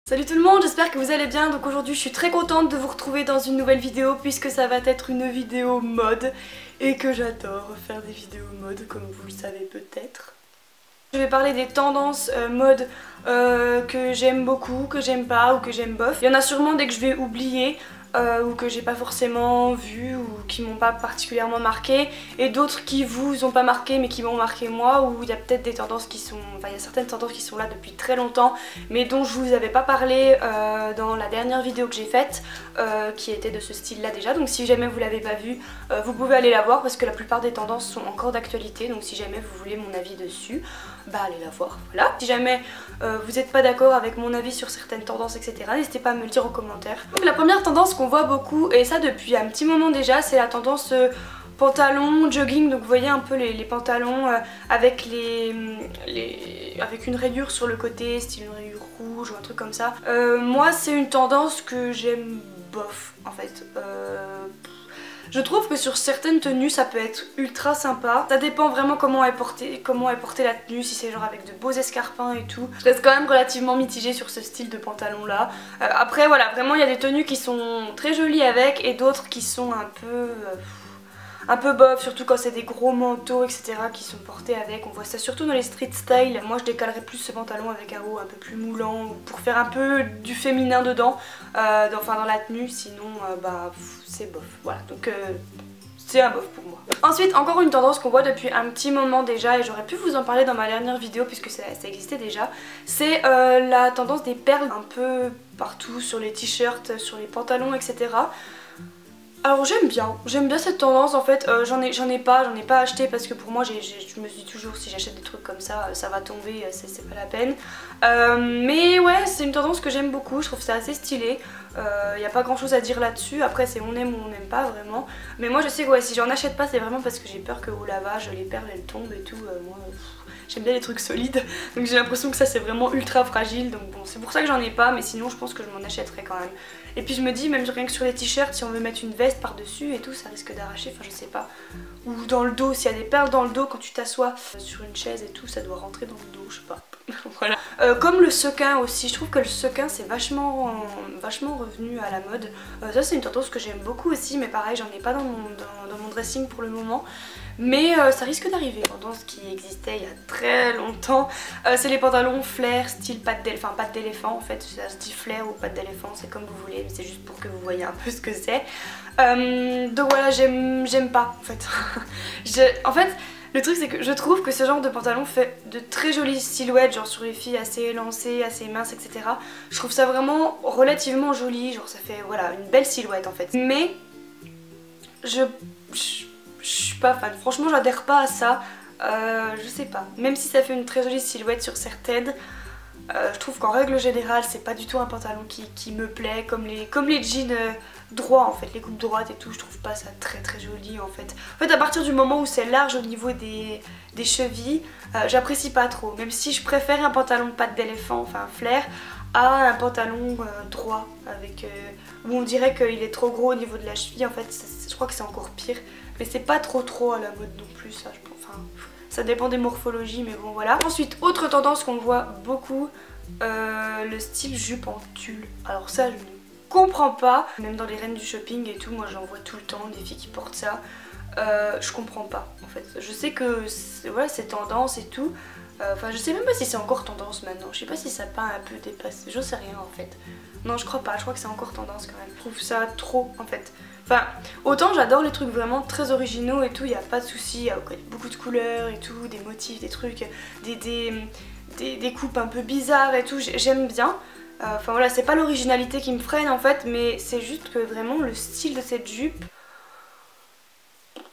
Salut tout le monde, j'espère que vous allez bien. Donc aujourd'hui je suis très contente de vous retrouver dans une nouvelle vidéo puisque ça va être une vidéo mode et que j'adore faire des vidéos mode comme vous le savez peut-être. Je vais parler des tendances mode que j'aime beaucoup, que j'aime pas ou que j'aime bof. Il y en a sûrement des que je vais oublier ou que j'ai pas forcément vu ou qui m'ont pas particulièrement marqué, et d'autres qui vous ont pas marqué mais qui m'ont marqué moi, où il y a peut-être des tendances qui sont, enfin il y a certaines tendances qui sont là depuis très longtemps mais dont je vous avais pas parlé dans la dernière vidéo que j'ai faite qui était de ce style là déjà. Donc si jamais vous l'avez pas vue, vous pouvez aller la voir parce que la plupart des tendances sont encore d'actualité, donc si jamais vous voulez mon avis dessus, bah allez la voir, voilà. Si jamais vous n'êtes pas d'accord avec mon avis sur certaines tendances etc, n'hésitez pas à me le dire en commentaire. Donc la première tendance qu'on voit beaucoup, et ça depuis un petit moment déjà, c'est la tendance pantalon, jogging. Donc vous voyez un peu les pantalons avec avec une rayure sur le côté, style une rayure rouge ou un truc comme ça. Moi c'est une tendance que j'aime bof en fait. Je trouve que sur certaines tenues ça peut être ultra sympa. Ça dépend vraiment comment est portée la tenue, si c'est genre avec de beaux escarpins et tout. Je reste quand même relativement mitigée sur ce style de pantalon là. Après voilà, vraiment il y a des tenues qui sont très jolies avec et d'autres qui sont un peu bof, surtout quand c'est des gros manteaux etc qui sont portés avec. On voit ça surtout dans les street style. Moi je décalerais plus ce pantalon avec un haut un peu plus moulant pour faire un peu du féminin dedans, enfin dans la tenue, sinon bah c'est bof, voilà. Donc c'est un bof pour moi. Ensuite encore une tendance qu'on voit depuis un petit moment déjà, et j'aurais pu vous en parler dans ma dernière vidéo puisque ça existait déjà, c'est la tendance des perles un peu partout sur les t-shirts, sur les pantalons etc. Alors j'aime bien cette tendance en fait. J'en ai pas acheté parce que pour moi je me dis toujours si j'achète des trucs comme ça va tomber, c'est pas la peine. Mais ouais, c'est une tendance que j'aime beaucoup, je trouve ça assez stylé. Y a pas grand chose à dire là-dessus, après c'est on aime ou on n'aime pas vraiment. Mais moi je sais que ouais, si j'en achète pas c'est vraiment parce que j'ai peur qu'au lavage les perles elles tombent et tout. Moi j'aime bien les trucs solides, donc j'ai l'impression que ça c'est vraiment ultra fragile, donc bon c'est pour ça que j'en ai pas, mais sinon je pense que je m'en achèterais quand même. Et puis je me dis, même rien que sur les t-shirts, si on veut mettre une veste par dessus et tout, ça risque d'arracher, enfin je sais pas. Ou dans le dos, s'il y a des perles dans le dos quand tu t'assois sur une chaise et tout, ça doit rentrer dans le dos, je sais pas. Voilà. Comme le sequin aussi, je trouve que le sequin c'est vachement revenu à la mode. Ça c'est une tendance que j'aime beaucoup aussi, mais pareil j'en ai pas dans mon dressing pour le moment. Mais ça risque d'arriver. Une tendance qui existait il y a très longtemps, c'est les pantalons flair style patte d'éléphant en fait. Ça se dit flair ou patte d'éléphant, c'est comme vous voulez, mais c'est juste pour que vous voyez un peu ce que c'est. Donc voilà, j'aime pas en fait. En fait, le truc c'est que je trouve que ce genre de pantalon fait de très jolies silhouettes, genre sur les filles assez élancées, assez minces etc. Je trouve ça vraiment relativement joli, genre ça fait voilà une belle silhouette en fait. Mais je suis pas fan, franchement j'adhère pas à ça, je sais pas, même si ça fait une très jolie silhouette sur certaines, je trouve qu'en règle générale c'est pas du tout un pantalon qui me plaît, comme les jeans droits en fait, les coupes droites et tout, je trouve pas ça très joli en fait. En fait à partir du moment où c'est large au niveau des chevilles, j'apprécie pas trop, même si je préfère un pantalon patte d'éléphant, enfin flair, à un pantalon droit avec où on dirait qu'il est trop gros au niveau de la cheville. En fait je crois que c'est encore pire, mais c'est pas trop à la mode non plus ça, enfin ça dépend des morphologies, mais bon voilà. Ensuite autre tendance qu'on voit beaucoup, le style jupe en tulle. Alors ça je ne comprends pas, même dans les reines du shopping et tout, moi j'en vois tout le temps des filles qui portent ça. Je comprends pas en fait, je sais que voilà, c'est tendance et tout. Enfin je sais même pas si c'est encore tendance maintenant, je sais pas si ça pas un peu dépassé, j'en sais rien en fait. Non je crois pas, je crois que c'est encore tendance quand même. Je trouve ça trop en fait. Enfin autant j'adore les trucs vraiment très originaux et tout, y a pas de souci, il y a beaucoup de couleurs et tout, des motifs, des trucs, des coupes un peu bizarres et tout, j'aime bien. Enfin voilà, c'est pas l'originalité qui me freine en fait, mais c'est juste que vraiment le style de cette jupe...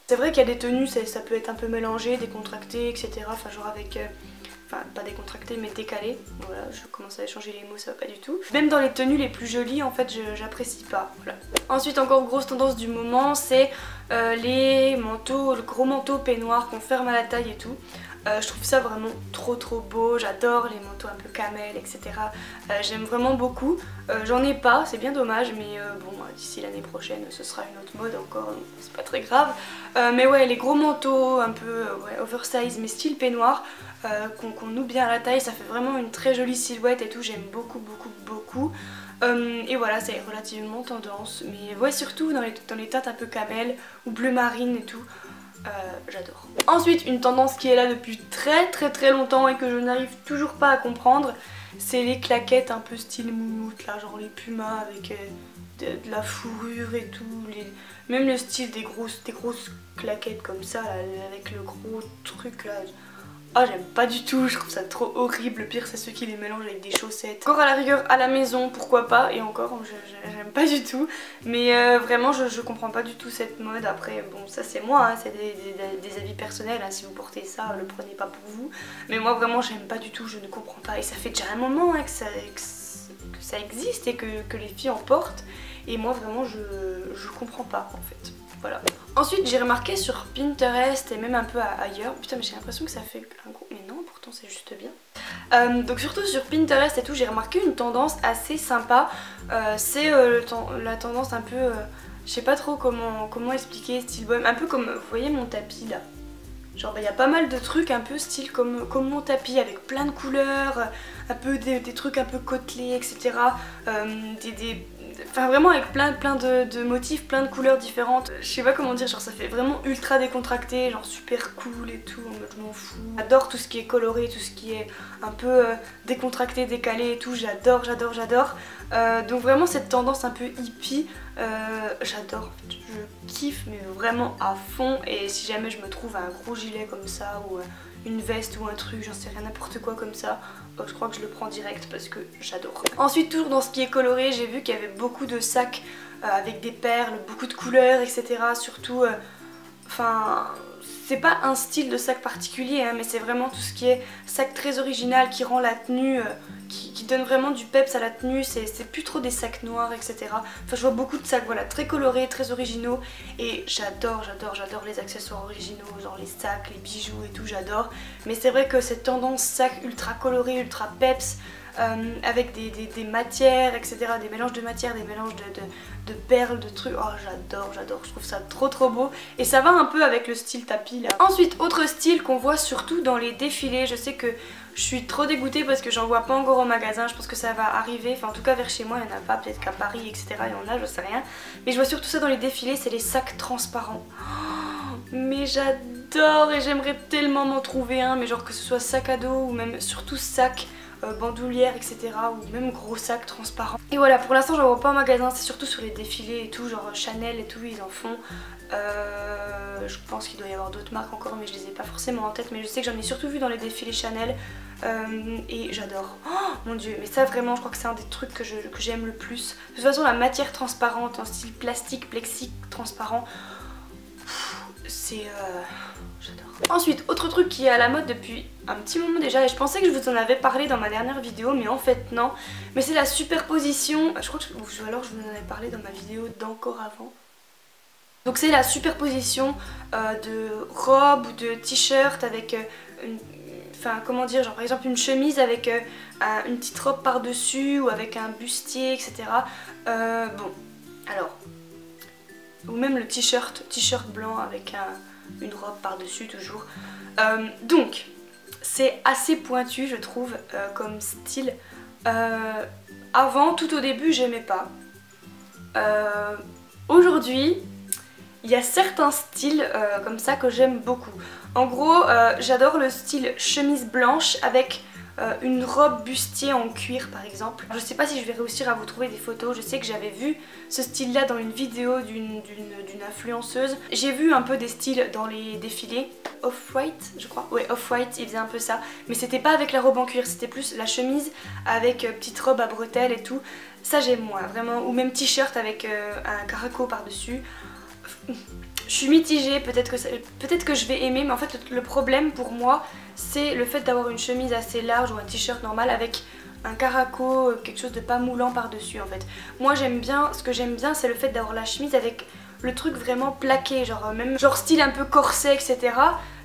C'est vrai qu'il y a des tenues, ça peut être un peu mélangé, décontracté, etc. Enfin genre avec... Enfin pas décontracté mais décalé. Voilà, je commence à échanger les mots, ça va pas du tout. Même dans les tenues les plus jolies en fait j'apprécie pas. Voilà. Ensuite encore grosse tendance du moment, c'est les manteaux, le gros manteau peignoir qu'on ferme à la taille et tout. Je trouve ça vraiment trop beau, j'adore les manteaux un peu camel etc. J'aime vraiment beaucoup, j'en ai pas, c'est bien dommage, mais bon d'ici l'année prochaine ce sera une autre mode encore, c'est pas très grave. Mais ouais, les gros manteaux un peu ouais, oversize mais style peignoir, qu'on noue bien à la taille, ça fait vraiment une très jolie silhouette et tout, j'aime beaucoup beaucoup beaucoup. Et voilà, c'est relativement tendance, mais ouais, surtout dans les teintes un peu camel ou bleu marine et tout, j'adore. Ensuite, une tendance qui est là depuis très longtemps et que je n'arrive toujours pas à comprendre, c'est les claquettes un peu style moumoute là, genre les pumas avec de la fourrure et tout, même le style des grosses claquettes comme ça là, avec le gros truc là. Ah, j'aime pas du tout, je trouve ça trop horrible. Le pire c'est ceux qui les mélangent avec des chaussettes. Encore à la rigueur à la maison, pourquoi pas, et encore j'aime pas du tout. Mais vraiment je comprends pas du tout cette mode. Après bon, ça c'est moi, hein, c'est des avis personnels, hein. Si vous portez ça, le prenez pas pour vous. Mais moi vraiment j'aime pas du tout, je ne comprends pas. Et ça fait déjà un moment hein, que ça existe et que les filles en portent. Et moi vraiment je comprends pas en fait. Voilà. Ensuite j'ai remarqué sur Pinterest et même un peu ailleurs, putain mais j'ai l'impression que ça fait un gros... Mais non, pourtant c'est juste bien. Donc surtout sur Pinterest et tout, j'ai remarqué une tendance assez sympa. C'est la tendance un peu... je sais pas trop comment expliquer, style bohème. Un peu comme, vous voyez mon tapis là. Genre il y a pas mal de trucs un peu style comme mon tapis avec plein de couleurs, un peu des trucs un peu côtelés, etc. Enfin vraiment avec plein de motifs, plein de couleurs différentes. Je sais pas comment dire, genre ça fait vraiment ultra décontracté, genre super cool et tout, en mode je m'en fous. J'adore tout ce qui est coloré, tout ce qui est un peu décontracté, décalé et tout, j'adore. Donc vraiment cette tendance un peu hippie, j'adore, en fait. Je kiffe mais vraiment à fond. Et si jamais je me trouve un gros gilet comme ça ou une veste ou un truc, j'en sais rien, n'importe quoi comme ça, je crois que je le prends direct parce que j'adore. Ensuite toujours dans ce qui est coloré, j'ai vu qu'il y avait beaucoup de sacs avec des perles, beaucoup de couleurs, etc. Surtout, enfin... c'est pas un style de sac particulier hein, mais c'est vraiment tout ce qui est sac très original qui rend la tenue, qui donne vraiment du peps à la tenue. C'est plus trop des sacs noirs, etc. Enfin je vois beaucoup de sacs voilà, très colorés, très originaux. Et j'adore les accessoires originaux, genre les sacs, les bijoux et tout, j'adore. Mais c'est vrai que cette tendance sac ultra coloré, ultra peps, avec des matières, etc. Des mélanges de matières, des mélanges de perles, de trucs. Oh j'adore, je trouve ça trop beau. Et ça va un peu avec le style tapis là. Ensuite, autre style qu'on voit surtout dans les défilés. Je sais que je suis trop dégoûtée parce que j'en vois pas encore au magasin. Je pense que ça va arriver, enfin en tout cas vers chez moi il n'y en a pas, peut-être qu'à Paris etc. il y en a, je sais rien. Mais je vois surtout ça dans les défilés, c'est les sacs transparents. Oh, mais j'adore et j'aimerais tellement m'en trouver un, mais genre que ce soit sac à dos ou même surtout sac bandoulière, etc. ou même gros sac transparent. Et voilà, pour l'instant j'en vois pas en magasin, c'est surtout sur les défilés et tout, genre Chanel et tout, ils en font. Je pense qu'il doit y avoir d'autres marques encore mais je les ai pas forcément en tête, mais je sais que j'en ai surtout vu dans les défilés Chanel et j'adore. Oh mon dieu, mais ça vraiment je crois que c'est un des trucs que j'aime le plus. De toute façon la matière transparente en style plastique, plexi transparent, c'est... j'adore. Ensuite, autre truc qui est à la mode depuis un petit moment déjà, et je pensais que je vous en avais parlé dans ma dernière vidéo, mais en fait non. Mais c'est la superposition, je crois que alors je vous en avais parlé dans ma vidéo d'encore avant. Donc c'est la superposition de robes ou de t-shirts avec enfin comment dire, genre par exemple une chemise avec une petite robe par dessus ou avec un bustier, etc. Bon, alors, ou même le t-shirt blanc avec une robe par dessus toujours. Donc c'est assez pointu je trouve comme style. Avant, tout au début j'aimais pas. Aujourd'hui il y a certains styles comme ça que j'aime beaucoup. En gros j'adore le style chemise blanche avec une robe bustier en cuir par exemple. Je sais pas si je vais réussir à vous trouver des photos, je sais que j'avais vu ce style là dans une vidéo d'une influenceuse. J'ai vu un peu des styles dans les défilés. Off-White je crois, ouais Off-White il faisait un peu ça. Mais c'était pas avec la robe en cuir, c'était plus la chemise avec petite robe à bretelles et tout. Ça j'aime moi vraiment, ou même t-shirt avec un caraco par dessus. Je suis mitigée, peut-être que je vais aimer, mais en fait le problème pour moi c'est le fait d'avoir une chemise assez large ou un t-shirt normal avec un caraco, quelque chose de pas moulant par dessus en fait. Moi j'aime bien, ce que j'aime bien c'est le fait d'avoir la chemise avec le truc vraiment plaqué, genre même genre style un peu corset, etc.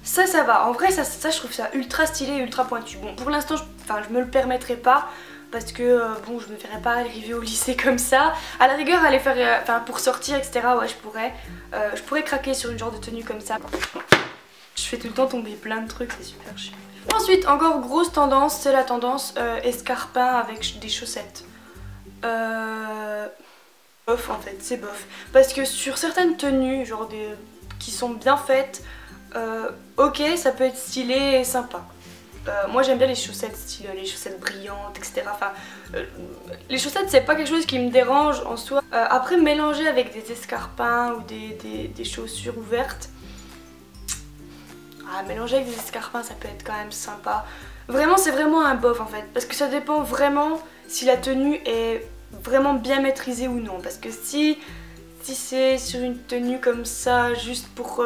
Ça va, en vrai ça je trouve ça ultra stylé, ultra pointu. Bon pour l'instant je me le permettrai pas parce que bon je me verrais pas arriver au lycée comme ça. À la rigueur aller faire, enfin pour sortir etc. ouais je pourrais craquer sur une genre de tenue comme ça. Je fais tout le temps tomber plein de trucs, c'est super chiant. Ensuite, encore grosse tendance, c'est la tendance escarpin avec des chaussettes. Bof en fait, c'est bof. Parce que sur certaines tenues, genre qui sont bien faites, ok, ça peut être stylé et sympa. Moi j'aime bien les chaussettes stylées, les chaussettes brillantes, etc. Enfin, les chaussettes c'est pas quelque chose qui me dérange en soi. Après mélanger avec des escarpins ou des chaussures ouvertes, mélanger avec des escarpins ça peut être quand même sympa. Vraiment c'est vraiment un bof en fait, parce que ça dépend vraiment si la tenue est vraiment bien maîtrisée ou non. Parce que si c'est sur une tenue comme ça juste pour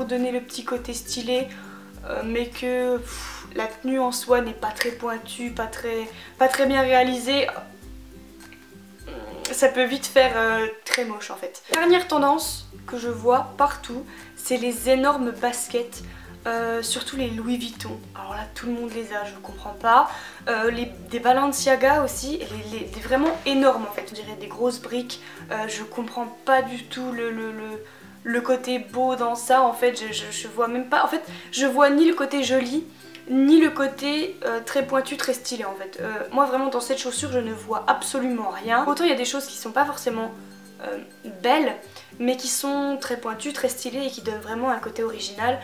donner le petit côté stylé, mais que la tenue en soi n'est pas très pointue, pas très bien réalisée, ça peut vite faire très moche en fait. Dernière tendance que je vois partout, c'est les énormes baskets, surtout les Louis Vuitton. Alors là tout le monde les a, je comprends pas. Des Balenciaga aussi, des vraiment énormes en fait, on dirait des grosses briques. Je comprends pas du tout le côté beau dans ça en fait. Je vois même pas, en fait je vois ni le côté joli ni le côté très pointu, très stylé en fait. Moi vraiment dans cette chaussure je ne vois absolument rien. Autant il y a des choses qui sont pas forcément belles mais qui sont très pointues, très stylées et qui donnent vraiment un côté original.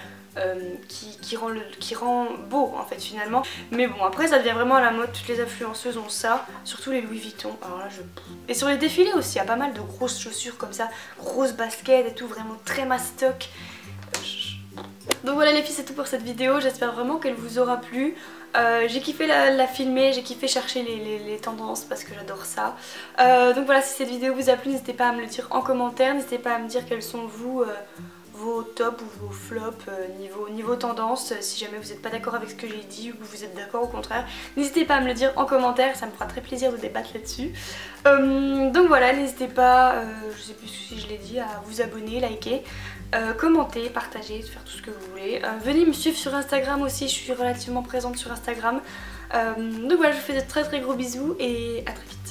Qui rend beau en fait finalement. Mais bon après ça devient vraiment à la mode, toutes les influenceuses ont ça, surtout les Louis Vuitton. Alors là Et sur les défilés aussi, il y a pas mal de grosses chaussures comme ça, grosses baskets et tout, vraiment très mastoc. Donc voilà les filles, c'est tout pour cette vidéo, j'espère vraiment qu'elle vous aura plu. J'ai kiffé la filmer, j'ai kiffé chercher les tendances parce que j'adore ça. Donc voilà, si cette vidéo vous a plu, n'hésitez pas à me le dire en commentaire, n'hésitez pas à me dire quels sont vos tops ou vos flops niveau tendance. Si jamais vous n'êtes pas d'accord avec ce que j'ai dit ou que vous êtes d'accord au contraire, n'hésitez pas à me le dire en commentaire, ça me fera très plaisir de débattre là-dessus. Donc voilà, n'hésitez pas, je sais plus si je l'ai dit, à vous abonner, liker, commenter, partager, faire tout ce que vous voulez. Venez me suivre sur Instagram aussi, je suis relativement présente sur Instagram. Donc voilà, je vous fais de très gros bisous et à très vite.